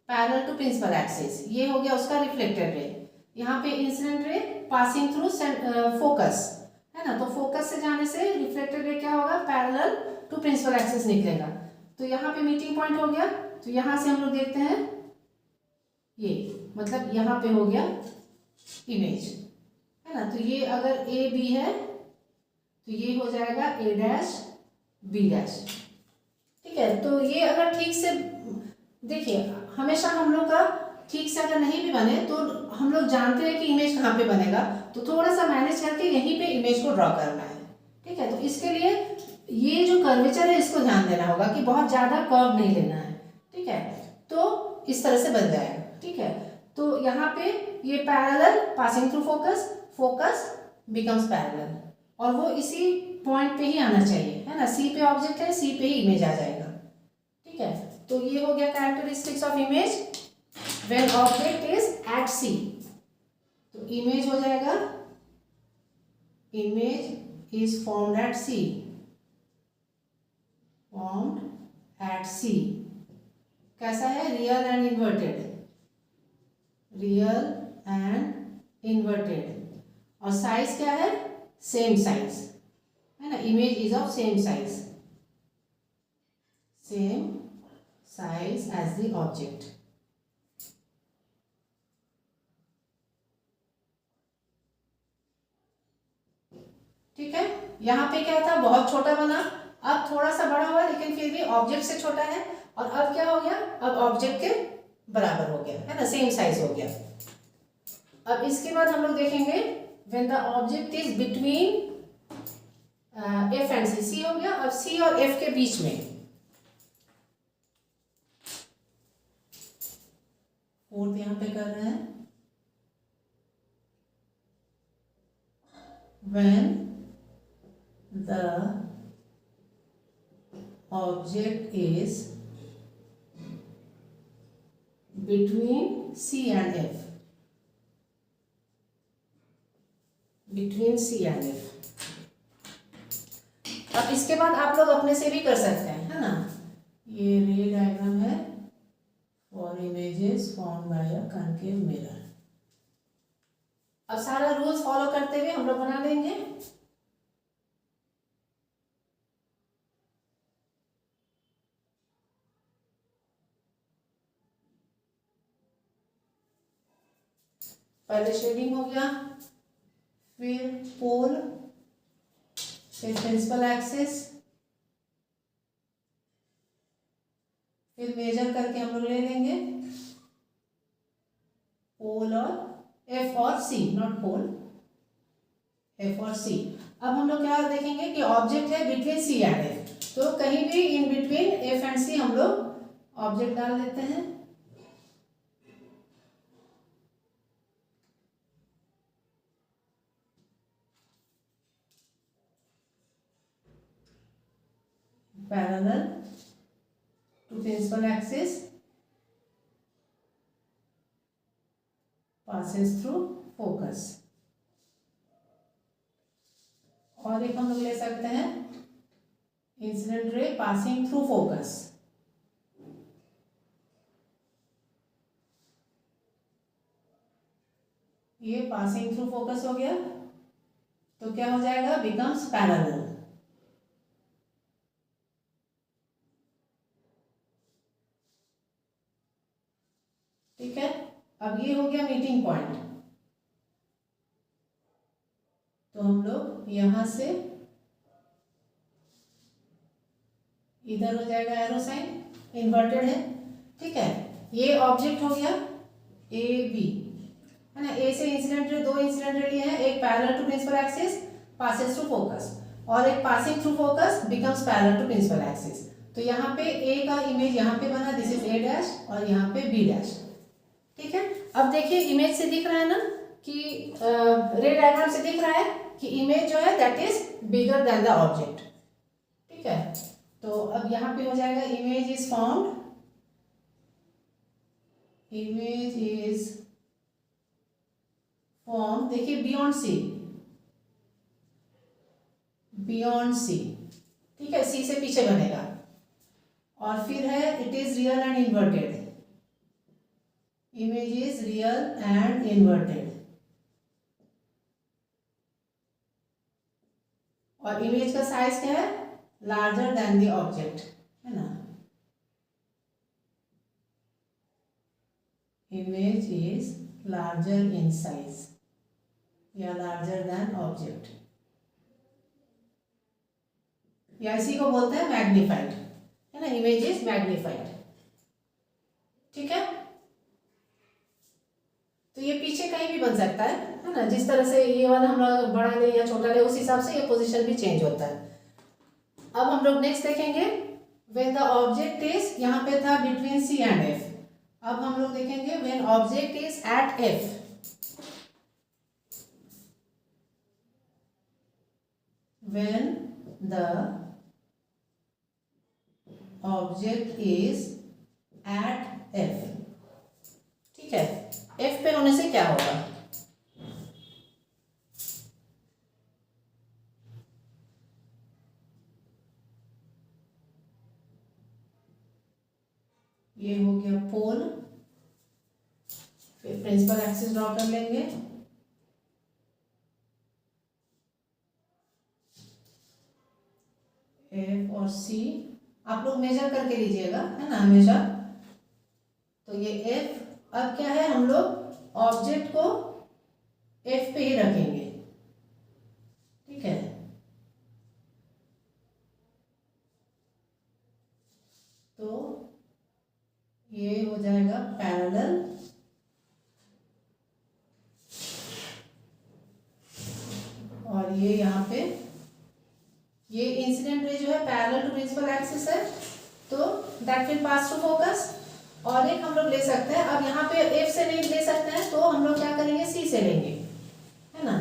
parallel to principal axis, ये हो गया उसका रिफ्लेक्टेड रे। यहाँ पे incident ray passing through focus है ना, तो फोकस से जाने से रिफ्लेक्टेड रे क्या होगा, पैरेलल टू प्रिंसिपल एक्सिस निकलेगा। तो यहाँ पे मीटिंग पॉइंट हो गया, तो यहाँ से हम लोग देखते हैं ये, मतलब यहाँ पे हो गया इमेज है ना। तो ये अगर ए बी है तो ये हो जाएगा ए डैश बी डैश। ठीक है, तो ये अगर ठीक से देखिए, हमेशा हम लोग का ठीक से अगर नहीं भी बने तो हम लोग जानते हैं कि इमेज कहाँ पे बनेगा, तो थोड़ा सा मैनेज करके यहीं पे इमेज को ड्रॉ करना है। ठीक है, तो इसके लिए ये जो कर्वेचर है इसको ध्यान देना होगा कि बहुत ज़्यादा कर्व नहीं लेना है। ठीक है, तो इस तरह से बन जाएगा। ठीक है, तो यहाँ पे ये parallel passing through focus, focus becomes parallel, और वो इसी पॉइंट पे ही आना चाहिए है ना, सी पे ऑब्जेक्ट है, सी पे ही इमेज आ जाएगा। ठीक है, तो ये हो गया characteristics of image when object is at C. तो इमेज हो जाएगा, image is formed at C, formed at C. कैसा है, real and inverted, real and inverted, और साइज क्या है, सेम साइज है ना, image is of same size, same size as the object. ठीक है, यहाँ पे क्या था, बहुत छोटा बना, अब थोड़ा सा बड़ा हुआ, लेकिन फिर भी ऑब्जेक्ट से छोटा है, और अब क्या हो गया, अब ऑब्जेक्ट के बराबर हो गया है ना, सेम साइज हो गया। अब इसके बाद हम लोग देखेंगे when the object is between F and C, C हो गया, अब सी और एफ के बीच में, फोर्थ यहां पे कर रहे हैं, when the object is between C and F, between C and F। अब इसके बाद आप लोग अपने से भी कर सकते हैं है ना, ये रे डायग्राम है for images formed by a concave mirror. अब सारा रूल्स फॉलो करते हुए हम लोग बना लेंगे। पहले शेडिंग हो गया, फिर पोल, फिर प्रिंसिपल एक्सिस, फिर मेजर करके हम लोग ले लेंगे पोल और एफ और सी, नॉट पोल, एफ और सी। अब हम लोग क्या देखेंगे कि ऑब्जेक्ट है बिटवीन सी एंड एफ, तो कहीं भी in between F and C हम लोग ऑब्जेक्ट डाल देते हैं। Parallel to principal axis, passes through focus। और एक हम लोग ले सकते हैं incident ray passing through focus, ये पासिंग थ्रू फोकस हो गया, तो क्या हो जाएगा, बिकम्स पैरेलल। ठीक है, अब ये हो गया मीटिंग पॉइंट, तो हम लोग यहां से इधर हो जाएगा एरो साइन, इन्वर्टेड है। ठीक है, ये ऑब्जेक्ट हो गया ए बी है ना, ए से इंसिडेंट रे, दो इंसिडेंट रे लिए हैं, एक parallel to principal axis passes through focus, और एक passing through focus becomes parallel to principal axis. तो यहाँ पे ए का इमेज यहाँ पे बना, दिस इज ए डैश, और यहाँ पे बी डैश। ठीक है, अब देखिए इमेज से दिख रहा है ना कि रे डायग्राम से दिख रहा है कि इमेज जो है that is bigger than the object. ठीक है, तो अब यहाँ पे हो जाएगा image is formed, image is form, देखिए बियॉन्ड सी, बियॉन्ड सी। ठीक है, सी से पीछे बनेगा, और फिर है it is real and inverted, image is real and inverted, और इमेज का साइज क्या है, लार्जर देन द ऑब्जेक्ट, है ना। Image is larger in size या लार्जर देन ऑब्जेक्ट, या इसी को बोलते हैं मैग्नीफाइड, है ना, इमेज इज मैग्नीफाइड। ठीक है, तो ये पीछे कहीं भी बन सकता है ना, जिस तरह से ये वाला हम लोग बड़ा ले या छोटा ले, उस हिसाब से ये पोजीशन भी चेंज होता है। अब हम लोग नेक्स्ट देखेंगे व्हेन द ऑब्जेक्ट इज, यहाँ पे था बिटवीन सी एंड एफ, अब हम लोग देखेंगे when object is at F, when the object is at F। ठीक है, F पे होने से क्या होगा, ये हो गया पोल, फिर प्रिंसिपल एक्सिस ड्रॉ कर लेंगे, एफ और सी आप लोग मेजर करके लीजिएगा, है ना, हमेशा। तो ये एफ, अब क्या है, हम लोग ऑब्जेक्ट को एफ पे ही रखेंगे। ठीक है, तो ये हो जाएगा पैरेलल, और ये यहाँ पे ये इंसिडेंट रे जो है पैरेलल टू प्रिंसिपल एक्सिस है, तो that will pass through focus. और एक हम लोग ले सकते हैं, अब यहाँ पे एफ से नहीं ले सकते हैं तो हम लोग क्या करेंगे, सी से लेंगे, है ना।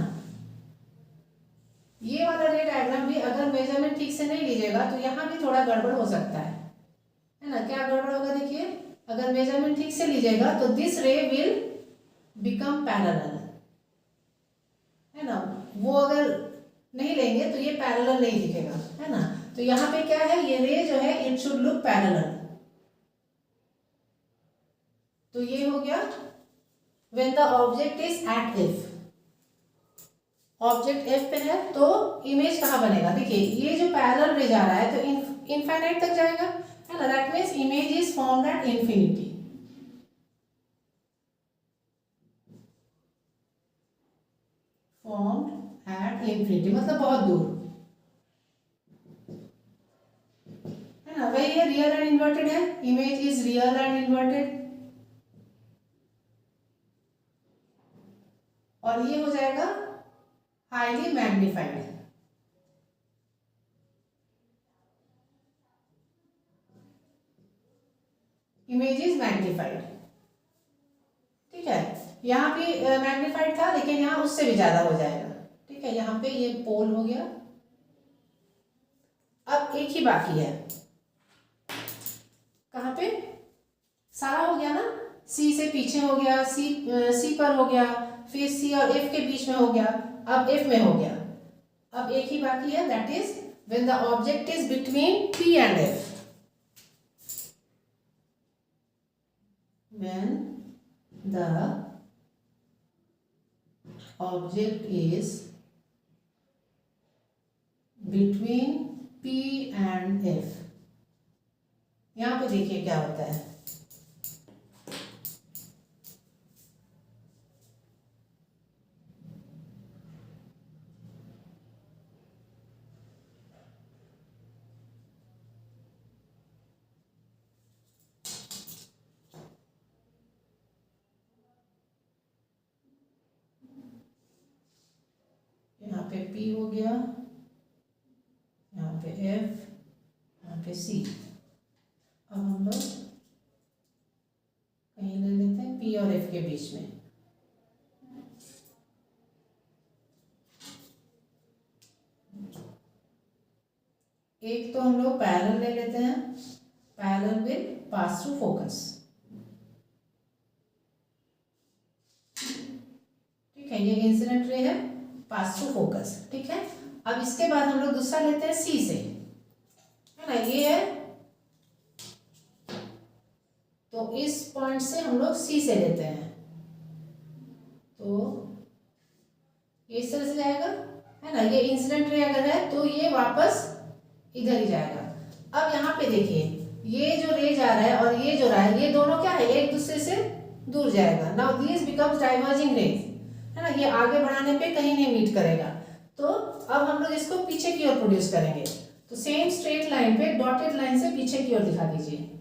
ये वाला रे डायग्राम भी अगर मेजरमेंट ठीक से नहीं लीजिएगा तो यहाँ भी थोड़ा गड़बड़ हो सकता है ना। क्या गड़बड़ होगा, देखिए अगर मेजरमेंट ठीक से लीजिएगा तो दिस रे विल बिकम पैरेलल, है ना, वो अगर नहीं लेंगे तो ये पैरेलल नहीं दिखेगा, है ना। तो यहाँ पे क्या है, ये रे जो है इट शुड लुक पैरेलल, तो ये हो गया when the object is at F, object F पे है तो इमेज कहाँ बनेगा, देखिए ये जो पैरेलल रे जा रहा है तो इनफाइनाइट तक जाएगा, है ना, that means image is formed at infinity, formed at infinity मतलब बहुत दूर, है ना। वही है, रियल एंड इन्वर्टेड है, image is real and inverted, और ये हो जाएगा highly magnified, image is magnified. ठीक है, यहाँ भी मैग्नीफाइड था लेकिन यहाँ उससे भी ज्यादा हो जाएगा। ठीक है, यहाँ पे ये पोल हो गया, अब एक ही बाकी है, कहाँ पे, सारा हो गया ना, सी से पीछे हो गया, सी पर हो गया, फिर सी और एफ के बीच में हो गया, अब एफ में हो गया, अब एक ही बाकी है, that is when the object is between P and F, when the object is between P and F। यहाँ पे देखिए क्या होता है, यहाँ पे P हो गया, यहाँ पे F, यहाँ पे C। बीच में। एक तो हम लोग पैरेलल ले लेते हैं, parallel will pass through focus. ठीक है, ये इंसिडेंट रे है, पास थ्रू फोकस। ठीक है, अब इसके बाद हम लोग दूसरा लेते हैं सी से, है ना, ये है, तो इस पॉइंट से हम लोग सी से लेते हैं, तो ये इस तरह से जाएगा, है ना। ये इंसिडेंट रे अगर है तो ये वापस इधर ही जाएगा। अब यहाँ पे देखिए, ये जो रे जा रहा है और ये जो रहा है, ये दोनों क्या है, एक दूसरे से दूर जाएगा। Now this becomes diverging raise, है ना, ये आगे बढ़ाने पे कहीं नहीं मीट करेगा। तो अब हम लोग इसको पीछे की ओर प्रोड्यूस करेंगे, तो सेम स्ट्रेट लाइन पे डॉटेड लाइन से पीछे की ओर दिखा दीजिए।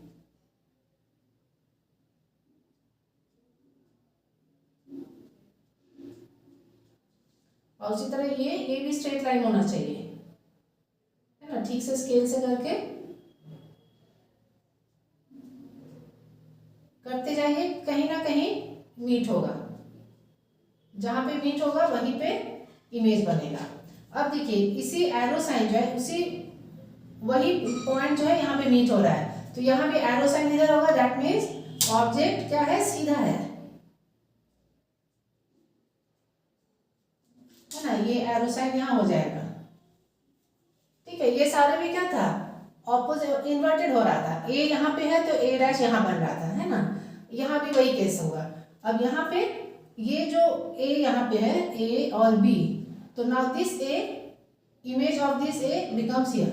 और उसी तरह ये भी स्ट्रेट लाइन होना चाहिए, है ना, ठीक से स्केल से करते जाइए, कहीं ना कहीं मीट होगा, जहां पे मीट होगा वहीं पे इमेज बनेगा। अब देखिए, इसी एरो साइन जो है, उसी वही पॉइंट जो है यहाँ पे मीट हो रहा है, तो यहाँ पे एरो साइन इधर होगा, दैट मीन्स ऑब्जेक्ट क्या है, सीधा है ना, ये एरो साइन यहाँ हो जाएगा। ठीक है, ये सारे में क्या था, ऑपोजिट इन्वर्टेड हो रहा था, ए यहाँ पे है तो ए डैश यहाँ बन रहा था, है ना, यहाँ भी वही केस होगा। अब यहाँ पे ये जो ए यहाँ पे है, ए और बी, तो now this A, image of this A becomes here,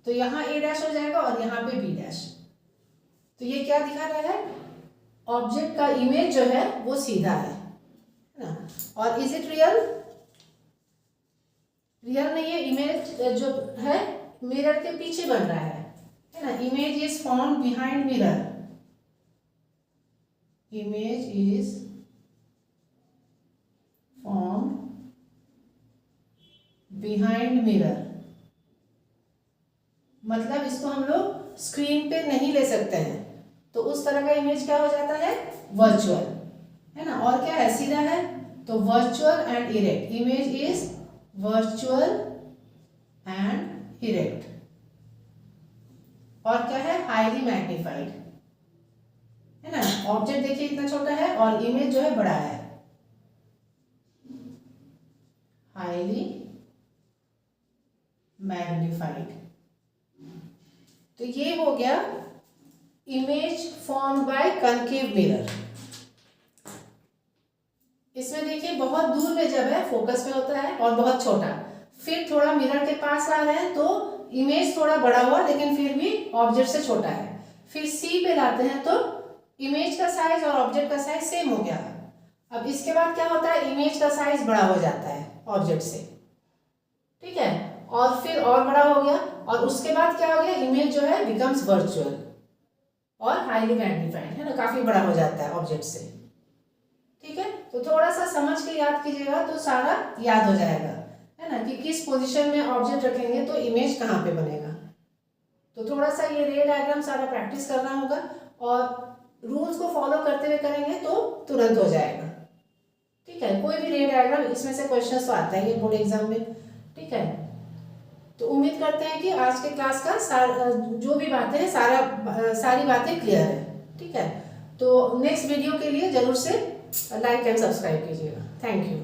तो यहाँ ए डैश हो जाएगा और यहाँ पे बी डैश। तो ये क्या दिखा रहा है, ऑब्जेक्ट का इमेज जो है वो सीधा है ना। और इज इट रियल, रियल नहीं है, इमेज जो है मिरर के पीछे बन रहा है ना। Image is form behind mirror, image is form behind mirror, मतलब इसको हम लोग स्क्रीन पे नहीं ले सकते हैं, तो उस तरह का इमेज क्या हो जाता है, वर्चुअल, है ना। और क्या है, सीधा है, तो virtual and erect, image is virtual and erect. और क्या है, हाईली मैग्नीफाइड, है ना। ऑब्जेक्ट देखिए इतना छोटा है और इमेज जो है बड़ा है, हाईली मैग्नीफाइड। तो ये हो गया image formed by concave mirror. इसमें देखिए बहुत दूर में जब है फोकस में होता है और बहुत छोटा, फिर थोड़ा मिरर के पास आ रहे हैं तो इमेज थोड़ा बड़ा हुआ लेकिन फिर भी ऑब्जेक्ट से छोटा है। फिर सी पे लाते हैं तो इमेज का साइज और ऑब्जेक्ट का साइज सेम हो गया। अब इसके बाद क्या होता है, इमेज का साइज बड़ा हो जाता है ऑब्जेक्ट से, ठीक है, और फिर और बड़ा हो गया, और उसके बाद क्या हो गया, इमेज जो है बिकम्स वर्चुअल और हाईली मैग्नीफाइड, है ना, काफी बड़ा हो जाता है ऑब्जेक्ट से। ठीक है, तो थोड़ा सा समझ के याद कीजिएगा तो सारा याद हो जाएगा, है ना, कि किस पोजीशन में ऑब्जेक्ट रखेंगे तो इमेज कहाँ पे बनेगा। तो थोड़ा सा ये रे डायग्राम सारा प्रैक्टिस करना होगा और रूल्स को फॉलो करते हुए करेंगे तो तुरंत हो जाएगा। ठीक है, कोई भी रे डायग्राम इसमें से क्वेश्चन तो आता है ये बोर्ड एग्जाम में। ठीक है, तो उम्मीद करते हैं कि आज के क्लास का जो भी बातें हैं सारी बातें क्लियर है। ठीक है, तो नेक्स्ट वीडियो के लिए जरूर से लाइक एंड सब्सक्राइब कीजिएगा। Thank you.